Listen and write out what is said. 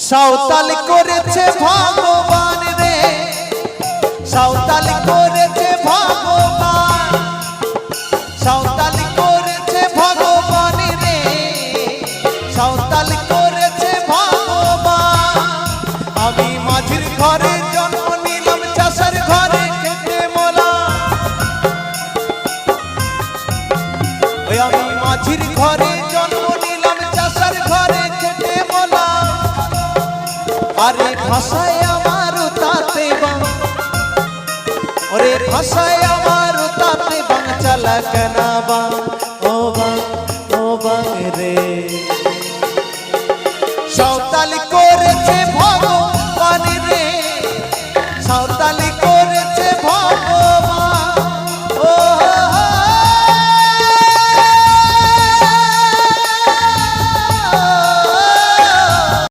সাঁওতাল করেছে ভগবান রে, সাঁওতাল করেছে ভগবান, সাঁওতাল করেছে ভগবান রে, সাঁওতাল করেছে ভগবান। আমি মাঝির ঘরে জন্ম নিলাম, চাষার ঘরে খেতে মোলা। ওই আমি মাঝির ঘরে জন্ম নিলাম, চাষার ঘরে খেতে মোলা। আরে ভাষায় আমার তাতে বাং, ওরে ভাষায় আমার তাতে বাং, চালা কেনা বাং, ও বাং রে। সাঁওতাল